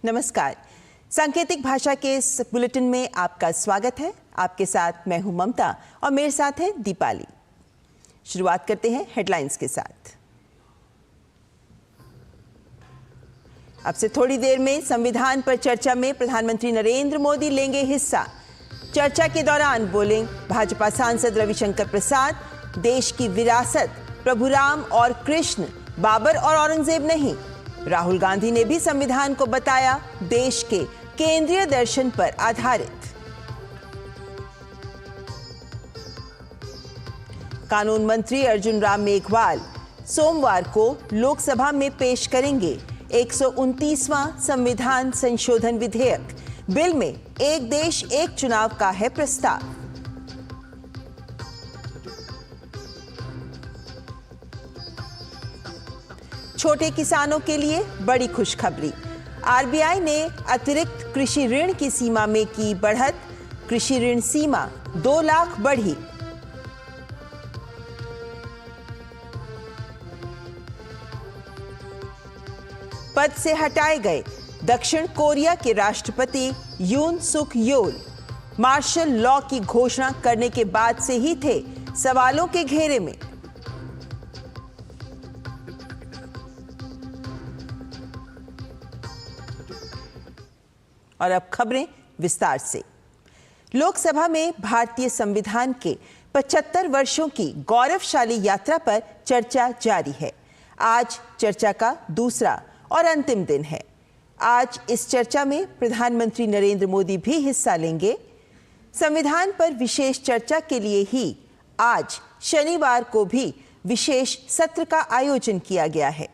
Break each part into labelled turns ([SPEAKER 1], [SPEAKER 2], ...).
[SPEAKER 1] नमस्कार। सांकेतिक भाषा के इस बुलेटिन में आपका स्वागत है। आपके साथ मैं हूं ममता और मेरे साथ है दीपाली। शुरुआत करते हैं हेडलाइंस के साथ। अब से थोड़ी देर में संविधान पर चर्चा में प्रधानमंत्री नरेंद्र मोदी लेंगे हिस्सा। चर्चा के दौरान बोले भाजपा सांसद रविशंकर प्रसाद, देश की विरासत प्रभु राम और कृष्ण, बाबर और औरंगजेब नहीं। राहुल गांधी ने भी संविधान को बताया देश के केंद्रीय दर्शन पर आधारित। कानून मंत्री अर्जुन राम मेघवाल सोमवार को लोकसभा में पेश करेंगे 129वां संविधान संशोधन विधेयक। बिल में एक देश एक चुनाव का है प्रस्ताव। छोटे किसानों के लिए बड़ी खुशखबरी। आरबीआई ने अतिरिक्त कृषि ऋण की सीमा में की बढ़त। कृषि ऋण सीमा 2 लाख बढ़ी। पद से हटाए गए दक्षिण कोरिया के राष्ट्रपति यून सुक योल मार्शल लॉ की घोषणा करने के बाद से ही थे सवालों के घेरे में। और अब खबरें विस्तार से। लोकसभा में भारतीय संविधान के 75 वर्षों की गौरवशाली यात्रा पर चर्चा जारी है। आज चर्चा का दूसरा और अंतिम दिन है। आज इस चर्चा में प्रधानमंत्री नरेंद्र मोदी भी हिस्सा लेंगे। संविधान पर विशेष चर्चा के लिए ही आज शनिवार को भी विशेष सत्र का आयोजन किया गया है।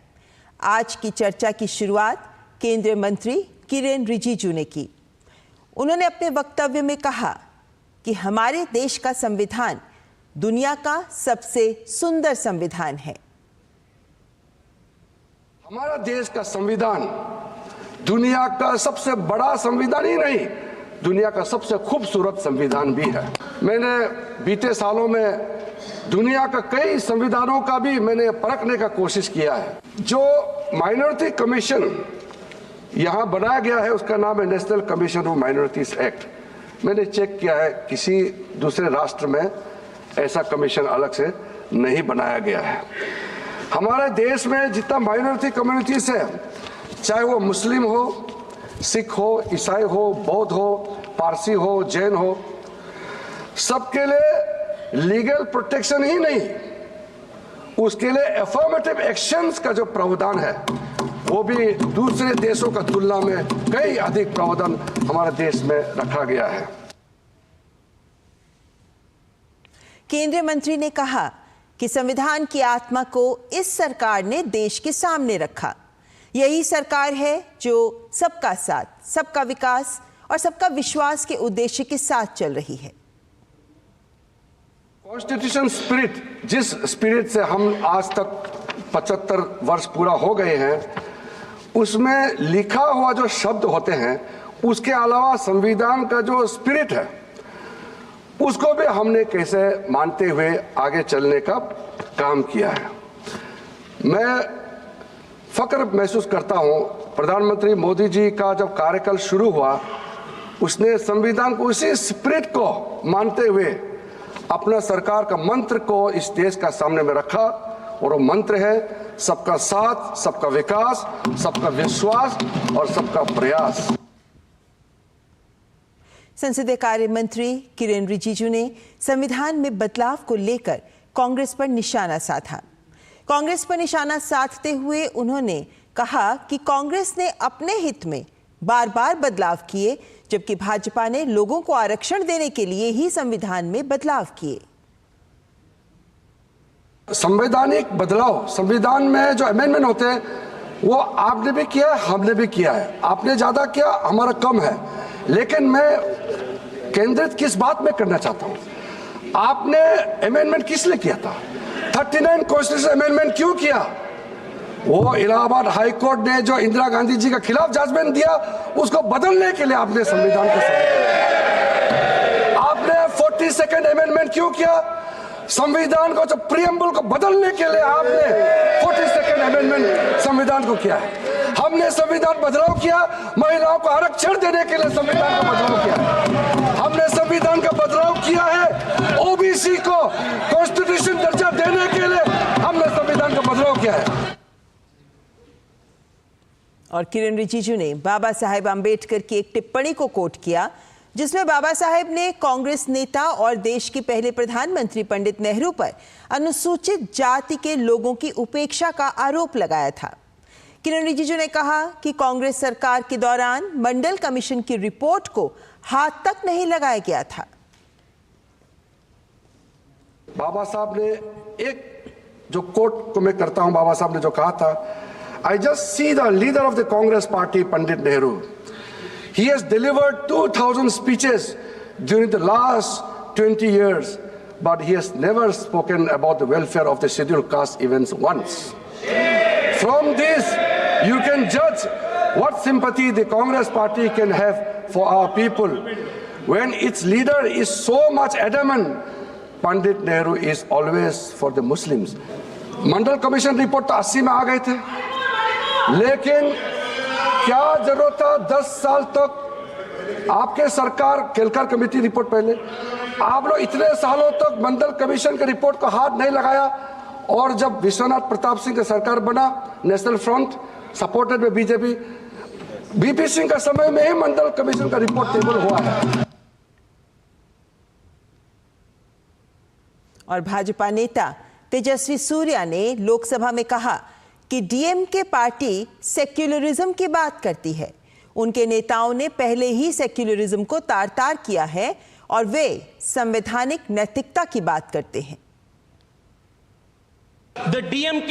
[SPEAKER 1] आज की चर्चा की शुरुआत केंद्रीय मंत्री किरेन रिजिजू ने की। उन्होंने अपने वक्तव्य में कहा कि हमारे देश का संविधान दुनिया का सबसे सुंदर संविधान है।
[SPEAKER 2] हमारा देश का संविधान दुनिया का सबसे बड़ा संविधान ही नहीं, दुनिया का सबसे खूबसूरत संविधान भी है। मैंने बीते सालों में दुनिया का कई संविधानों का भी मैंने परखने का कोशिश किया है। जो माइनॉरिटी कमीशन यहाँ बनाया गया है उसका नाम है national commission of minorities act. मैंने चेक किया है किसी दूसरे राष्ट्र में ऐसा कमीशन अलग से नहीं बनाया गया है। हमारे देश में जितना माइनॉरिटी कम्युनिटीज है, चाहे वो मुस्लिम हो, सिख हो, ईसाई हो, बौद्ध हो, पारसी हो, जैन हो, सबके लिए लीगल प्रोटेक्शन ही नहीं, उसके लिए एफर्मेटिव एक्शंस का जो प्रावधान है वो भी दूसरे देशों का तुलना में कई अधिक प्रावधान हमारे देश में रखा गया है।
[SPEAKER 1] केंद्रीय मंत्री ने कहा कि संविधान की आत्मा को इस सरकार ने देश के सामने रखा। यही सरकार है जो सबका साथ, सबका विकास और सबका विश्वास के उद्देश्य के साथ चल रही है।
[SPEAKER 2] कॉन्स्टिट्यूशन स्पिरिट, जिस स्पिरिट से हम आज तक 75 वर्ष पूरा हो गए हैं, उसमें लिखा हुआ जो शब्द होते हैं, उसके अलावा संविधान का जो स्पिरिट है उसको भी हमने कैसे मानते हुए आगे चलने का काम किया है। मैं फक्र महसूस करता हूं, प्रधानमंत्री मोदी जी का जब कार्यकाल शुरू हुआ, उसने संविधान को उसी स्पिरिट को मानते हुए अपना सरकार का मंत्र को इस देश का सामने में रखा, और वो मंत्र है सबका साथ, सबका विकास, सबका विश्वास और सबका प्रयास।
[SPEAKER 1] संसदीय कार्य मंत्री किरेन रिजिजू ने संविधान में बदलाव को लेकर कांग्रेस पर निशाना साधा। कांग्रेस पर निशाना साधते हुए उन्होंने कहा कि कांग्रेस ने अपने हित में बार बार बदलाव किए, जबकि भाजपा ने लोगों को आरक्षण देने के लिए ही संविधान में बदलाव किए।
[SPEAKER 2] संवैधानिक बदलाव, संविधान में जो अमेंडमेंट होते हैं वो आपने भी किया है, हमने भी किया है। आपने ज्यादा किया, हमारा कम है। लेकिन मैं केंद्रित किस बात में करना चाहता हूं, आपने अमेंडमेंट किस लिए किया था? 39 कॉन्स्टिट्यूशन अमेंडमेंट क्यों किया? वो इलाहाबाद हाई कोर्ट ने जो इंदिरा गांधी जी के खिलाफ जजमेंट दिया, उसको बदलने के लिए आपने संविधान को आपने 42nd अमेंडमेंट क्यों किया? संविधान को जो प्रियम्बल को बदलने के लिए आपने 42nd अमेंडमेंट संविधान को किया है। हम हमने संविधान बदलाव किया, महिलाओं को आरक्षण देने के लिए संविधान का बदलाव किया। हमने संविधान का बदलाव किया है, ओबीसी को कॉन्स्टिट्यूशन दर्जा देने के लिए हमने संविधान का बदलाव किया है।
[SPEAKER 1] और किरण रिजिजू ने बाबा साहेब आंबेडकर की एक टिप्पणी को कोट किया, जिसमें बाबा साहेब ने कांग्रेस नेता और देश के पहले प्रधानमंत्री पंडित नेहरू पर अनुसूचित जाति के लोगों की उपेक्षा का आरोप लगाया था। किरण रिजिजू ने कहा कि कांग्रेस सरकार के दौरान मंडल कमीशन की रिपोर्ट को हाथ तक नहीं लगाया गया था।
[SPEAKER 2] बाबा साहब ने एक जो कोट को मैं करता हूं, बाबा साहब ने जो कहा था, I just see the leader of the Congress party, Pandit Nehru. He has delivered 2,000 speeches during the last 20 years, but he has never spoken about the welfare of the scheduled caste events once. From this, you can judge what sympathy the Congress party can have for our people. When its leader is so much adamant, Pandit Nehru is always for the Muslims. Mandal commission report तो 80 में आ गए थे, लेकिन क्या जरूरत था 10 साल तक आपके सरकार केलकर कमेटी रिपोर्ट पहले, आप लोग इतने सालों तक मंडल कमीशन के रिपोर्ट को हाथ नहीं लगाया, और जब विश्वनाथ प्रताप सिंह की सरकार बना, national front supported by BJP, BP Singh का समय में ही मंडल कमीशन का रिपोर्ट टेबल हुआ है।
[SPEAKER 1] और भाजपा नेता तेजस्वी सूर्या ने लोकसभा में कहा कि डीएमके पार्टी सेक्युलरिज्म की बात करती है। उनके नेताओं ने पहले ही सेक्युलरिज्म को तार-तार किया है और वे संवैधानिक नैतिकता की बात करते हैं।
[SPEAKER 3] The DMK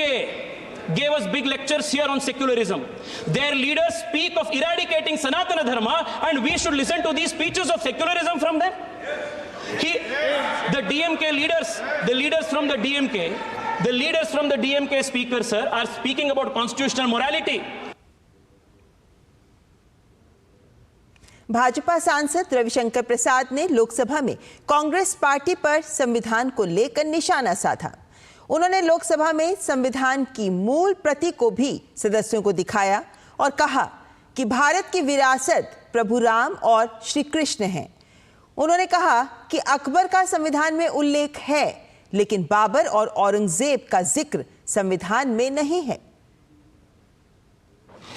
[SPEAKER 3] gave us big lectures here on secularism. Their leaders speak of eradicating Sanatana Dharma, and we should listen to these speeches of secularism from them. The DMK leaders, the leaders from the DMK speakers, sir, are speaking about constitutional morality.
[SPEAKER 1] Bhajpa सांसद रविशंकर प्रसाद ने लोकसभा में Congress party पर संविधान को लेकर निशाना साधा। उन्होंने लोकसभा में संविधान की मूल प्रति को भी सदस्यों को दिखाया और कहा कि भारत की विरासत प्रभु राम और श्री कृष्ण है। उन्होंने कहा कि अकबर का संविधान में उल्लेख है, लेकिन बाबर और औरंगजेब का जिक्र संविधान में नहीं है।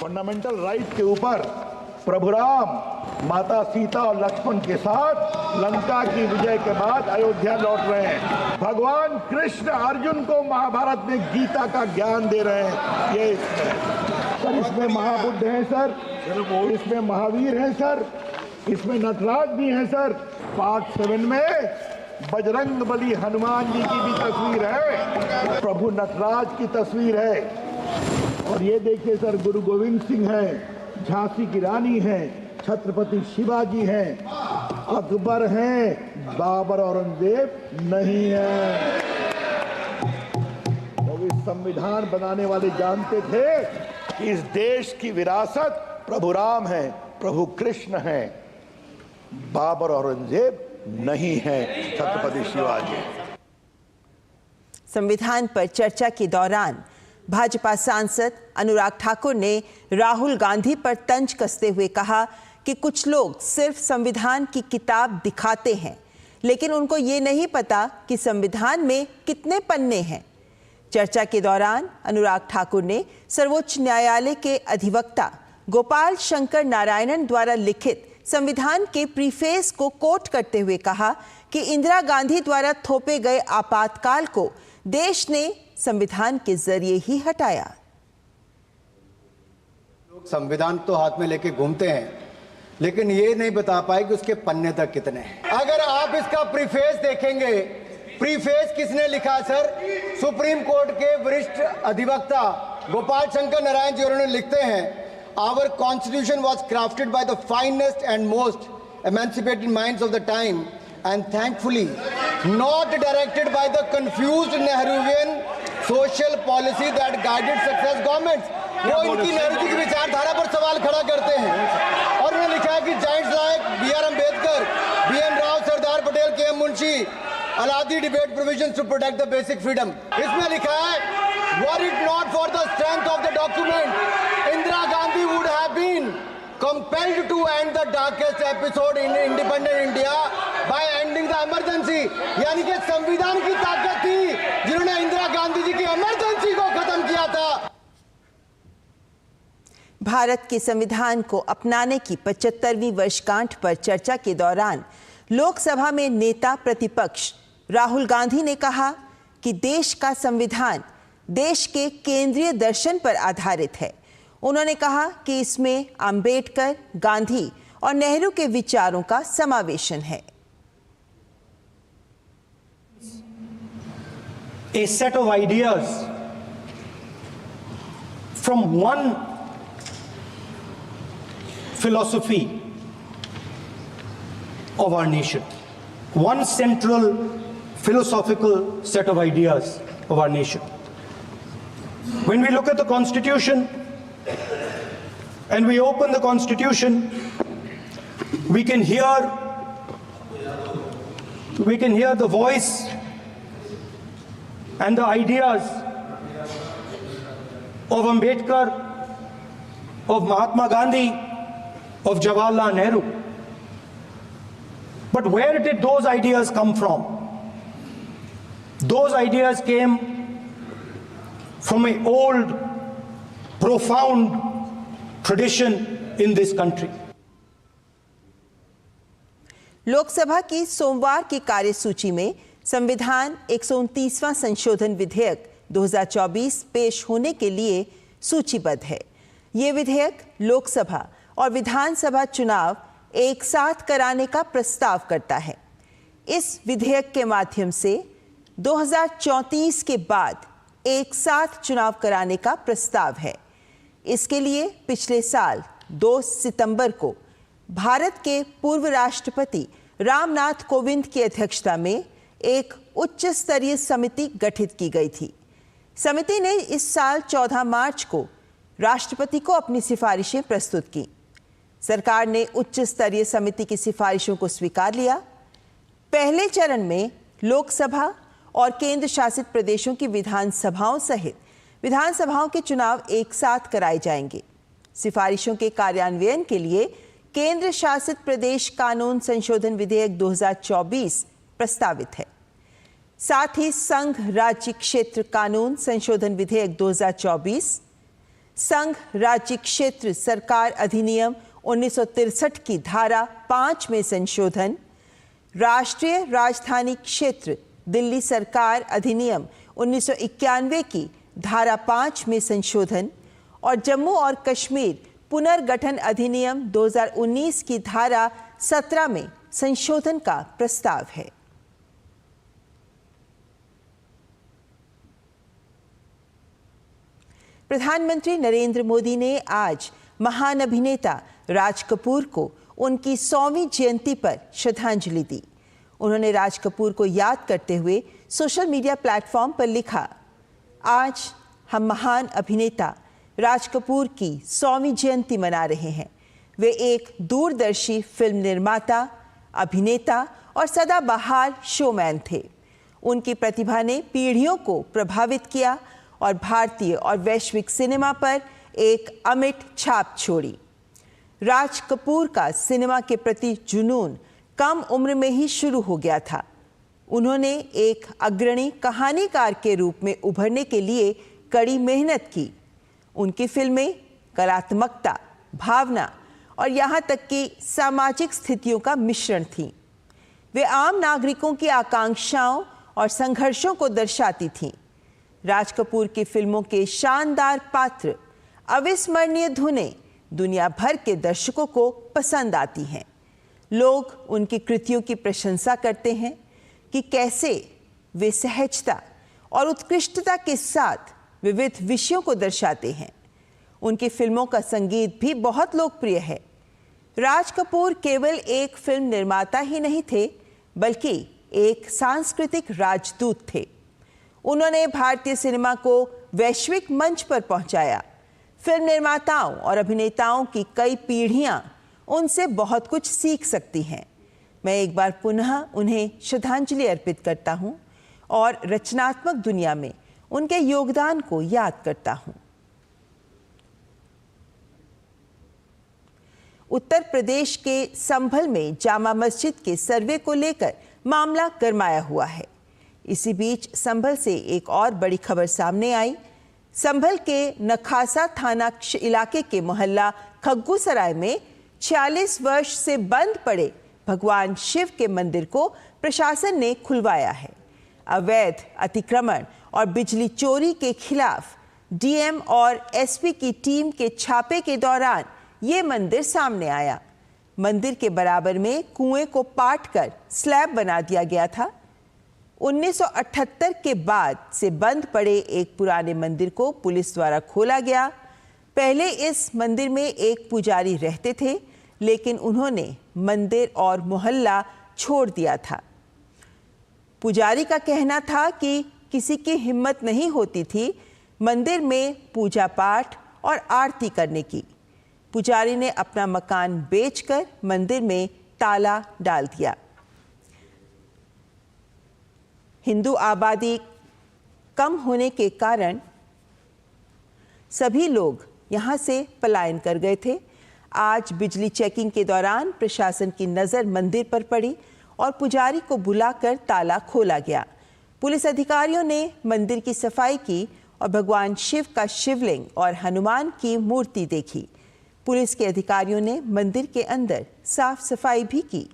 [SPEAKER 4] फंडामेंटल राइट के ऊपर प्रभु राम माता सीता और लक्ष्मण के साथ लंका की विजय के बाद अयोध्या लौट रहे हैं। भगवान कृष्ण अर्जुन को महाभारत में गीता का ज्ञान दे रहे हैं। ये इसमें महाबुद्ध हैं सर, इसमें महावीर हैं सर, इसमें नटराज भी हैं सर। पार्ट 7 में बजरंग बली हनुमान जी की भी तस्वीर है, प्रभु नटराज की तस्वीर है। और ये देखिए सर, गुरु गोविंद सिंह है, झांसी की रानी है, छत्रपति शिवाजी हैं, अकबर हैं, बाबर औरंगजेब नहीं है। तो इस संविधान बनाने वाले जानते थे कि इस देश की विरासत प्रभु राम है, प्रभु कृष्ण है, बाबर औरंगजेब नहीं है, छत्रपति शिवाजी।
[SPEAKER 1] संविधान पर चर्चा के दौरान भाजपा सांसद अनुराग ठाकुर ने राहुल गांधी पर तंज कसते हुए कहा कि कुछ लोग सिर्फ संविधान की किताब दिखाते हैं, लेकिन उनको ये नहीं पता कि संविधान में कितने पन्ने हैं। चर्चा के दौरान अनुराग ठाकुर ने सर्वोच्च न्यायालय के अधिवक्ता गोपाल शंकर नारायणन द्वारा लिखित संविधान के प्रीफेस को कोट करते हुए कहा कि इंदिरा गांधी द्वारा थोपे गए आपातकाल को देश ने संविधान के जरिए ही हटाया।
[SPEAKER 5] लोग संविधान तो हाथ में लेके घूमते हैं, लेकिन ये नहीं बता पाए कि उसके पन्ने तक कितने हैं। अगर आप इसका प्रीफेस देखेंगे, प्रीफेस किसने लिखा सर? सुप्रीम कोर्ट के वरिष्ठ अधिवक्ता गोपाल शंकर नारायण जी उन्होंने लिखते हैं, Our constitution was crafted by the finest and most emancipated minds of the time, and thankfully not directed by the confused Nehruvian social policy that guided success governments। वो इनकी नेहरू जी की विचारधारा पर सवाल खड़ा करते हैं। और उन्होंने लिखा है कि Giants like B.R. Ambedkar, B.N. Rao, Sardar Patel, K.M. Munshi allowed the debate provisions to protect the basic freedom। इसमें लिखा है Were it not for the strength of the document, Indira Gandhi would have been compelled to end the darkest episode in independent India by ending the emergency. यानी कि संविधान की ताकत थी जिन्होंने इंदिरा गांधी जी की इमरजेंसी को खत्म किया था।
[SPEAKER 1] भारत के संविधान को अपनाने की 75वीं वर्षगांठ पर चर्चा के दौरान लोकसभा में नेता प्रतिपक्ष राहुल गांधी ने कहा कि देश का संविधान देश के केंद्रीय दर्शन पर आधारित है। उन्होंने कहा कि इसमें अंबेडकर, गांधी और नेहरू के विचारों का समावेशन है।
[SPEAKER 6] A set of ideas from one philosophy of our nation, one central philosophical set of ideas of our nation. When we look at the Constitution and we open the Constitution, we can hear the voice and the ideas of Ambedkar, of Mahatma Gandhi, of Jawaharlal Nehru. But where did those ideas come from? Those ideas came from an old, profound tradition in this country.
[SPEAKER 1] Lok Sabha की सोमवार की कार्यसूची में संविधान 129वां संशोधन विधेयक 2024 पेश होने के लिए सूचीबद्ध है। ये विधेयक लोकसभा और विधानसभा चुनाव एक साथ कराने का प्रस्ताव करता है। इस विधेयक के माध्यम से 2034 के बाद एक साथ चुनाव कराने का प्रस्ताव है। इसके लिए पिछले साल 2 सितंबर को भारत के पूर्व राष्ट्रपति रामनाथ कोविंद की अध्यक्षता में एक उच्च स्तरीय समिति गठित की गई थी। समिति ने इस साल 14 मार्च को राष्ट्रपति को अपनी सिफारिशें प्रस्तुत की। सरकार ने उच्च स्तरीय समिति की सिफारिशों को स्वीकार लिया। पहले चरण में लोकसभा और केंद्र शासित प्रदेशों की विधानसभाओं सहित विधानसभाओं के चुनाव एक साथ कराए जाएंगे। सिफारिशों के कार्यान्वयन के लिए केंद्र शासित प्रदेश कानून संशोधन विधेयक 2024 प्रस्तावित है। साथ ही संघ राज्य क्षेत्र कानून संशोधन विधेयक 2024, संघ राज्य क्षेत्र सरकार अधिनियम 1963 की धारा 5 में संशोधन, राष्ट्रीय राजधानी क्षेत्र दिल्ली सरकार अधिनियम 1991 की धारा 5 में संशोधन और जम्मू और कश्मीर पुनर्गठन अधिनियम 2019 की धारा 17 में संशोधन का प्रस्ताव है। प्रधानमंत्री नरेंद्र मोदी ने आज महान अभिनेता राज कपूर को उनकी 100वीं जयंती पर श्रद्धांजलि दी। उन्होंने राज कपूर को याद करते हुए सोशल मीडिया प्लेटफॉर्म पर लिखा, आज हम महान अभिनेता राज कपूर की 100वीं जयंती मना रहे हैं। वे एक दूरदर्शी फिल्म निर्माता, अभिनेता और सदाबहार शोमैन थे। उनकी प्रतिभा ने पीढ़ियों को प्रभावित किया और भारतीय और वैश्विक सिनेमा पर एक अमिट छाप छोड़ी। राज कपूर का सिनेमा के प्रति जुनून कम उम्र में ही शुरू हो गया था। उन्होंने एक अग्रणी कहानीकार के रूप में उभरने के लिए कड़ी मेहनत की। उनकी फिल्में कलात्मकता, भावना और यहाँ तक कि सामाजिक स्थितियों का मिश्रण थीं। वे आम नागरिकों की आकांक्षाओं और संघर्षों को दर्शाती थीं। राज कपूर की फिल्मों के शानदार पात्र, अविस्मरणीय धुनें दुनिया भर के दर्शकों को पसंद आती हैं। लोग उनकी कृतियों की प्रशंसा करते हैं कि कैसे वे सहजता और उत्कृष्टता के साथ विविध विषयों को दर्शाते हैं। उनकी फिल्मों का संगीत भी बहुत लोकप्रिय है। राज कपूर केवल एक फिल्म निर्माता ही नहीं थे, बल्कि एक सांस्कृतिक राजदूत थे। उन्होंने भारतीय सिनेमा को वैश्विक मंच पर पहुंचाया। फिल्म निर्माताओं और अभिनेताओं की कई पीढ़ियां उनसे बहुत कुछ सीख सकती हैं। मैं एक बार पुनः उन्हें श्रद्धांजलि अर्पित करता हूं और रचनात्मक दुनिया में उनके योगदान को याद करता हूं। उत्तर प्रदेश के संभल में जामा मस्जिद के सर्वे को लेकर मामला गरमाया हुआ है। इसी बीच संभल से एक और बड़ी खबर सामने आई। संभल के नखासा थाना इलाके के मोहल्ला खग्गूसराय में 46 वर्ष से बंद पड़े भगवान शिव के मंदिर को प्रशासन ने खुलवाया है। अवैध अतिक्रमण और बिजली चोरी के खिलाफ डीएम और एसपी की टीम के छापे के दौरान ये मंदिर सामने आया। मंदिर के बराबर में कुएं को पाटकर स्लैब बना दिया गया था। 1978 के बाद से बंद पड़े एक पुराने मंदिर को पुलिस द्वारा खोला गया। पहले इस मंदिर में एक पुजारी रहते थे, लेकिन उन्होंने मंदिर और मोहल्ला छोड़ दिया था। पुजारी का कहना था कि किसी की हिम्मत नहीं होती थी मंदिर में पूजा पाठ और आरती करने की। पुजारी ने अपना मकान बेचकर मंदिर में ताला डाल दिया। हिंदू आबादी कम होने के कारण सभी लोग यहां से पलायन कर गए थे। आज बिजली चेकिंग के दौरान प्रशासन की नज़र मंदिर पर पड़ी और पुजारी को बुलाकर ताला खोला गया। पुलिस अधिकारियों ने मंदिर की सफाई की और भगवान शिव का शिवलिंग और हनुमान की मूर्ति देखी। पुलिस के अधिकारियों ने मंदिर के अंदर साफ सफाई भी की।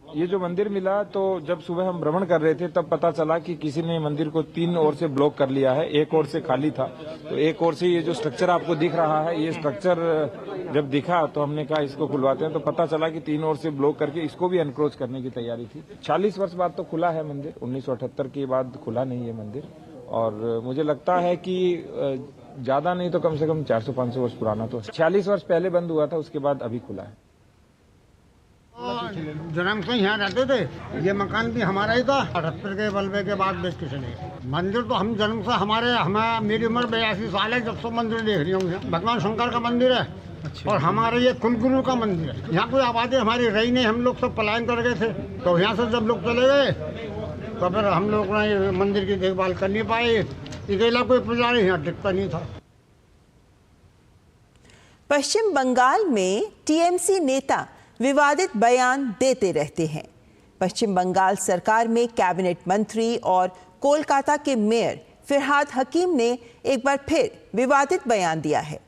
[SPEAKER 7] ये जो मंदिर मिला तो जब सुबह हम भ्रमण कर रहे थे तब पता चला कि किसी ने मंदिर को 3 ओर से ब्लॉक कर लिया है। एक ओर से खाली था, तो एक ओर से ये जो स्ट्रक्चर आपको दिख रहा है, ये स्ट्रक्चर जब दिखा तो हमने कहा इसको खुलवाते हैं। तो पता चला कि 3 ओर से ब्लॉक करके इसको भी एनक्रोच करने की तैयारी थी। 40 वर्ष बाद तो खुला है मंदिर, 1978 के बाद खुला नहीं है मंदिर। और मुझे लगता है कि ज्यादा नहीं तो कम से कम 400-500 वर्ष पुराना तो 46 वर्ष पहले बंद हुआ था, उसके बाद अभी खुला है।
[SPEAKER 8] जन्म से यहाँ रहते थे, ये मकान भी हमारा ही था। 78 के बलबे के बाद बेच किसी ने। मंदिर तो हम जन्म से हमें मेरी उम्र 82 साल है जब से मंदिर देख रही हूँ। भगवान शंकर का मंदिर है। अच्छा। और हमारे ये कुलगुरु का मंदिर है। यहाँ कोई आबादी हमारी रही नहीं, हम लोग सब पलायन कर गए थे। तो यहाँ से जब लोग चले गए तो फिर हम लोग ने मंदिर की देखभाल कर नहीं पाए। अकेला कोई पुजारी यहाँ टिकता नहीं था।
[SPEAKER 1] पश्चिम बंगाल में टीएमसी नेता विवादित बयान देते रहते हैं। पश्चिम बंगाल सरकार में कैबिनेट मंत्री और कोलकाता के मेयर फिरहाद हकीम ने एक बार फिर विवादित बयान दिया है।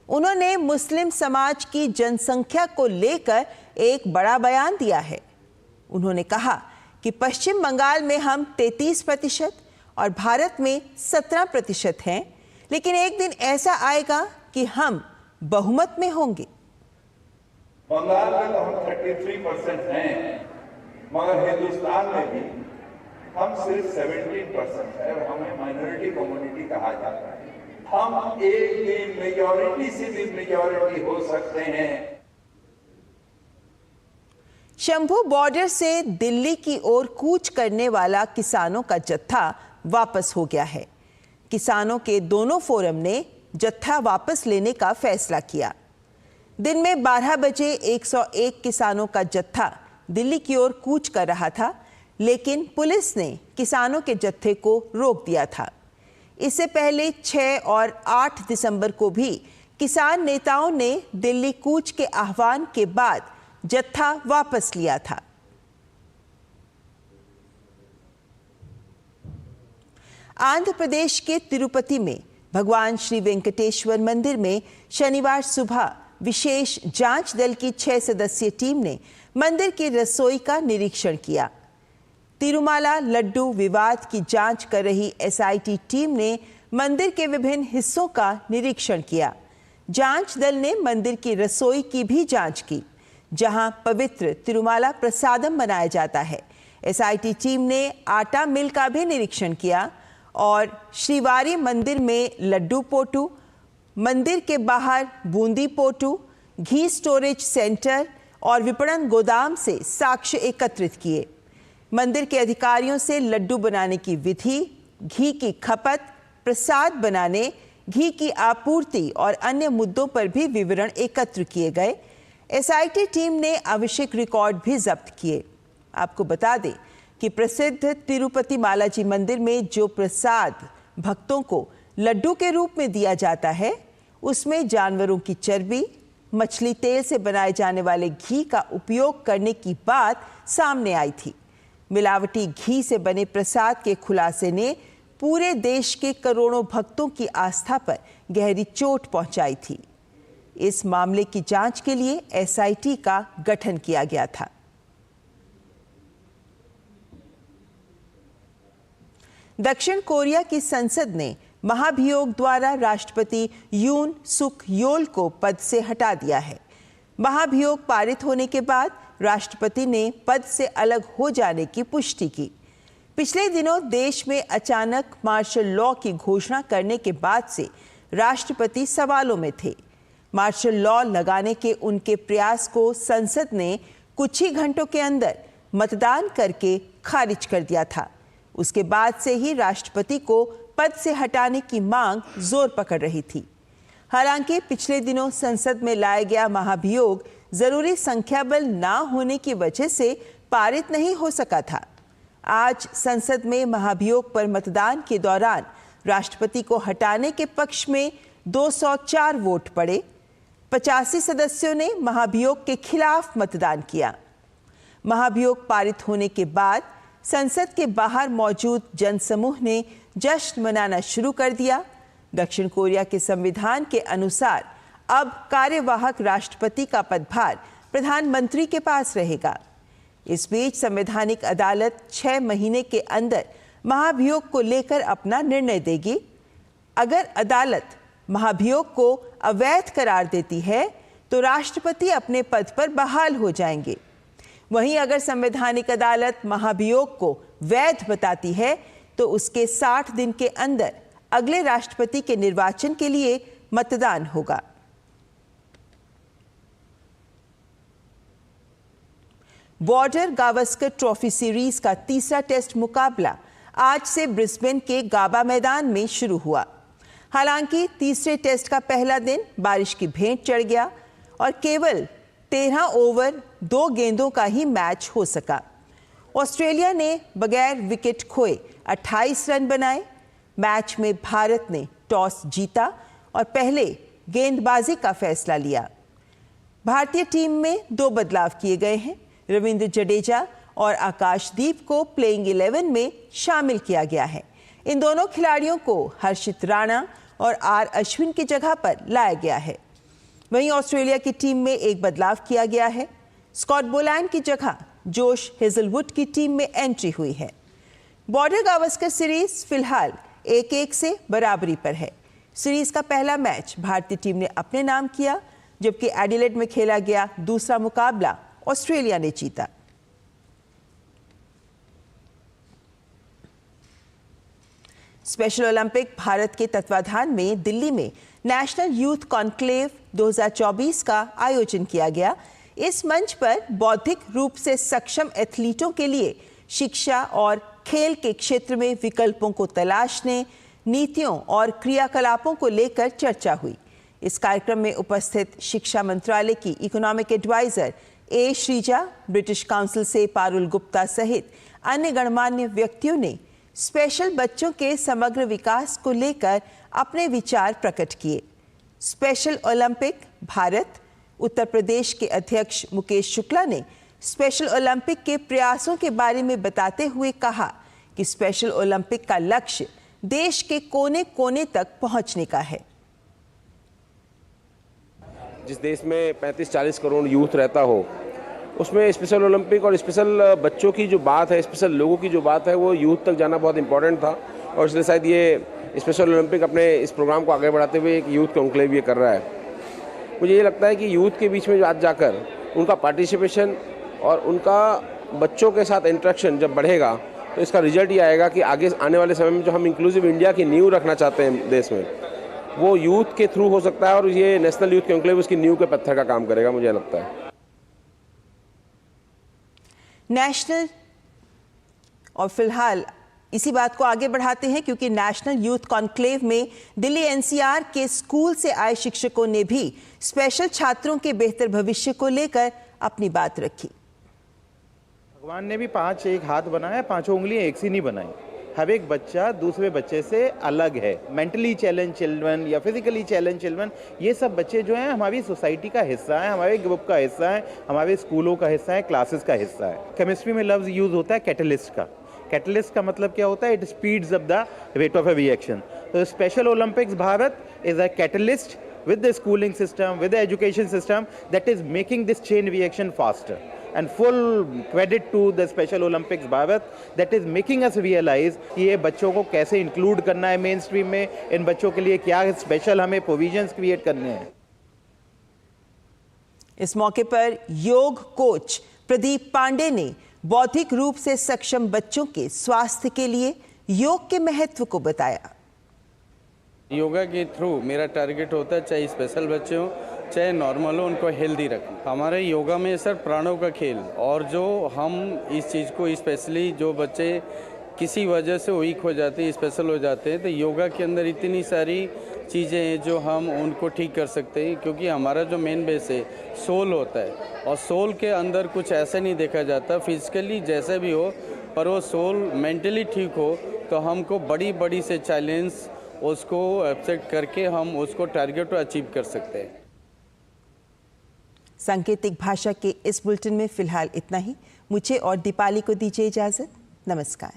[SPEAKER 1] उन्होंने मुस्लिम समाज की जनसंख्या को लेकर एक बड़ा बयान दिया है। उन्होंने कहा कि पश्चिम बंगाल में हम 33% और भारत में 17% हैं, लेकिन एक दिन ऐसा आएगा कि हम बहुमत में होंगे।
[SPEAKER 9] बंगाल में तो हम 33% हैं, मगर हिंदुस्तान में भी हम सिर्फ 17% है और हमें माइनॉरिटी कम्युनिटी कहा जाता है। हम एक दिन मेजॉरिटी से भी मेजॉरिटी हो सकते हैं।
[SPEAKER 1] शंभू बॉर्डर से दिल्ली की ओर कूच करने वाला किसानों का जत्था वापस हो गया है। किसानों के दोनों फोरम ने जत्था वापस लेने का फैसला किया। दिन में 12 बजे 101 किसानों का जत्था दिल्ली की ओर कूच कर रहा था, लेकिन पुलिस ने किसानों के जत्थे को रोक दिया था। इससे पहले 6 और 8 दिसंबर को भी किसान नेताओं ने दिल्ली कूच के आह्वान के बाद जत्था वापस लिया था। आंध्र प्रदेश के तिरुपति में भगवान श्री वेंकटेश्वर मंदिर में शनिवार सुबह विशेष जांच दल की 6 सदस्यीय टीम ने मंदिर की रसोई का निरीक्षण किया। तिरुमाला लड्डू विवाद की जांच कर रही एसआईटी टीम ने मंदिर के विभिन्न हिस्सों का निरीक्षण किया। जांच दल ने मंदिर की रसोई की भी जांच की, जहां पवित्र तिरुमाला प्रसादम बनाया जाता है। एसआईटी टीम ने आटा मिल का भी निरीक्षण किया और श्रीवारी मंदिर में लड्डू पोटू, मंदिर के बाहर बूंदी पोटू, घी स्टोरेज सेंटर और विपणन गोदाम से साक्ष्य एकत्रित किए। मंदिर के अधिकारियों से लड्डू बनाने की विधि, घी की खपत, प्रसाद बनाने, घी की आपूर्ति और अन्य मुद्दों पर भी विवरण एकत्र किए गए। एसआईटी टीम ने आवश्यक रिकॉर्ड भी जब्त किए। आपको बता दें, कि प्रसिद्ध तिरुपति बालाजी मंदिर में जो प्रसाद भक्तों को लड्डू के रूप में दिया जाता है, उसमें जानवरों की चर्बी, मछली तेल से बनाए जाने वाले घी का उपयोग करने की बात सामने आई थी। मिलावटी घी से बने प्रसाद के खुलासे ने पूरे देश के करोड़ों भक्तों की आस्था पर गहरी चोट पहुंचाई थी। इस मामले की जांच के लिए एसआईटी का गठन किया गया था। दक्षिण कोरिया की संसद ने महाभियोग द्वारा राष्ट्रपति यून सुक योल को पद से हटा दिया है। महाभियोग पारित होने के बाद राष्ट्रपति ने पद से अलग हो जाने की पुष्टि की। पिछले दिनों देश में अचानक मार्शल लॉ की घोषणा करने के बाद से राष्ट्रपति सवालों में थे। मार्शल लॉ लगाने के उनके प्रयास को संसद ने कुछ ही घंटों के अंदर मतदान करके खारिज कर दिया था। उसके बाद से ही राष्ट्रपति को पद से हटाने की मांग जोर पकड़ रही थी। हालांकि पिछले दिनों संसद में लाया गया महाभियोग जरूरी संख्या बल ना होने की वजह से पारित नहीं हो सका था। आज संसद में महाभियोग पर मतदान के दौरान राष्ट्रपति को हटाने के पक्ष में 204 वोट पड़े। 85 सदस्यों ने महाभियोग के खिलाफ मतदान किया। महाभियोग पारित होने के बाद संसद के बाहर मौजूद जनसमूह ने जश्न मनाना शुरू कर दिया। दक्षिण कोरिया के संविधान के अनुसार अब कार्यवाहक राष्ट्रपति का पदभार प्रधानमंत्री के पास रहेगा। इस बीच संवैधानिक अदालत 6 महीने के अंदर महाभियोग को लेकर अपना निर्णय देगी। अगर अदालत महाभियोग को अवैध करार देती है तो राष्ट्रपति अपने पद पर बहाल हो जाएंगे। वहीं अगर संवैधानिक अदालत महाभियोग को वैध बताती है तो उसके 60 दिन के अंदर अगले राष्ट्रपति के निर्वाचन के लिए मतदान होगा। बॉर्डर गावस्कर ट्रॉफी सीरीज का तीसरा टेस्ट मुकाबला आज से ब्रिस्बेन के गाबा मैदान में शुरू हुआ। हालांकि तीसरे टेस्ट का पहला दिन बारिश की भेंट चढ़ गया और केवल 13 ओवर 2 गेंदों का ही मैच हो सका। ऑस्ट्रेलिया ने बगैर विकेट खोए 28 रन बनाए। मैच में भारत ने टॉस जीता और पहले गेंदबाजी का फैसला लिया। भारतीय टीम में 2 बदलाव किए गए हैं। रविंद्र जडेजा और आकाशदीप को प्लेइंग 11 में शामिल किया गया है। इन दोनों खिलाड़ियों को हर्षित राणा और आर अश्विन की जगह पर लाया गया है। वहीं ऑस्ट्रेलिया की टीम में एक बदलाव किया गया है। स्कॉट बोलैंड की जगह जोश हेजलवुड की टीम में एंट्री हुई है। बॉर्डर गावस्कर सीरीज फिलहाल 1-1 से बराबरी पर है। सीरीज का पहला मैच भारतीय टीम ने अपने नाम किया, जबकि एडिलेड में खेला गया दूसरा मुकाबला ऑस्ट्रेलिया ने जीता। स्पेशल ओलंपिक भारत के तत्वाधान में दिल्ली में नेशनल यूथ कॉन्क्लेव 2024 का आयोजन किया गया। इस मंच पर बौद्धिक रूप से सक्षम एथलीटों के लिए शिक्षा और खेल के क्षेत्र में विकल्पों को तलाशने, नीतियों और क्रियाकलापों को लेकर चर्चा हुई। इस कार्यक्रम में उपस्थित शिक्षा मंत्रालय की इकोनॉमिक एडवाइजर ए श्रीजा, ब्रिटिश काउंसिल से पारुल गुप्ता सहित अन्य गणमान्य व्यक्तियों ने स्पेशल बच्चों के समग्र विकास को लेकर अपने विचार प्रकट किए। स्पेशल ओलंपिक भारत उत्तर प्रदेश के अध्यक्ष मुकेश शुक्ला ने स्पेशल ओलंपिक के प्रयासों के बारे में बताते हुए कहा कि स्पेशल ओलंपिक का लक्ष्य देश के कोने कोने तक पहुंचने का है।
[SPEAKER 10] जिस देश में 35-40 करोड़ यूथ रहता हो, उसमें स्पेशल ओलंपिक और स्पेशल बच्चों की जो बात है, स्पेशल लोगों की जो बात है, वो यूथ तक जाना बहुत इंपॉर्टेंट था। और इसलिए शायद ये स्पेशल ओलंपिक अपने इस प्रोग्राम को आगे बढ़ाते हुए एक यूथ कॉन्क्लेव ये कर रहा है। मुझे ये लगता है कि यूथ के बीच में आज जाकर उनका पार्टिसिपेशन और उनका बच्चों के साथ इंटरेक्शन जब बढ़ेगा तो इसका रिजल्ट ये आएगा कि आगे आने वाले समय में जो हम इंक्लूसिव इंडिया की नींव रखना चाहते हैं देश में, वो यूथ के थ्रू हो सकता है और ये नेशनल यूथ कॉन्क्लेव उसकी नींव के पत्थर का काम करेगा, मुझे लगता है।
[SPEAKER 1] नेशनल और फिलहाल इसी बात को आगे बढ़ाते हैं क्योंकि नेशनल यूथ कॉन्क्लेव में दिल्ली एनसीआर के स्कूल से आए शिक्षकों ने भी स्पेशल छात्रों के बेहतर भविष्य को लेकर अपनी बात रखी।
[SPEAKER 11] भगवान ने भी 5 एक हाथ बनाया, 5 उंगलियां एक सी नहीं बनाई। हर एक बच्चा दूसरे बच्चे से अलग है। मेंटली चैलेंज चिल्ड्रन या फिजिकली चैलेंज चिल्ड्रन, ये सब बच्चे जो हैं हमारी सोसाइटी का हिस्सा है, हमारे ग्रुप का हिस्सा है, हमारे स्कूलों का हिस्सा है, क्लासेस का हिस्सा है। केमिस्ट्री में लफ्ज यूज होता है कैटलिस्ट का। कैटलिस्ट का मतलब क्या होता है? It speeds up the rate of a reaction. तो special Olympics Bharat is a catalyst with the schooling system, with the education system that is making this chain reaction faster. And full credit to the Special Olympics Bharat that is making us realize कि ये बच्चों को कैसे include करना है main stream में, इन बच्चों के लिए क्या स्पेशल हमें प्रोविजंस क्रिएट करने हैं।
[SPEAKER 1] इस मौके पर योग कोच प्रदीप पांडे ने बौद्धिक रूप से सक्षम बच्चों के स्वास्थ्य के लिए योग के महत्व को बताया।
[SPEAKER 12] योगा के थ्रू मेरा टारगेट होता है, चाहे स्पेशल बच्चे हो चाहे नॉर्मल हो, उनको हेल्दी रखना। हमारे योगा में सर प्राणों का खेल, और जो हम इस चीज़ को स्पेशली जो बच्चे किसी वजह से वीक हो जाते हैं, स्पेशल हो जाते हैं, तो योगा के अंदर इतनी सारी चीज़ें हैं जो हम उनको ठीक कर सकते हैं। क्योंकि हमारा जो मेन बेस है सोल होता है, और सोल के अंदर कुछ ऐसा नहीं देखा जाता, फिजिकली जैसे भी हो, पर वो सोल मेंटली ठीक हो तो हमको बड़ी बड़ी से चैलेंज उसको एक्सेप्ट करके हम उसको टारगेट अचीव कर सकते हैं।
[SPEAKER 1] सांकेतिक भाषा के इस बुलेटिन में फिलहाल इतना ही। मुझे और दीपाली को दीजिए इजाजत। नमस्कार।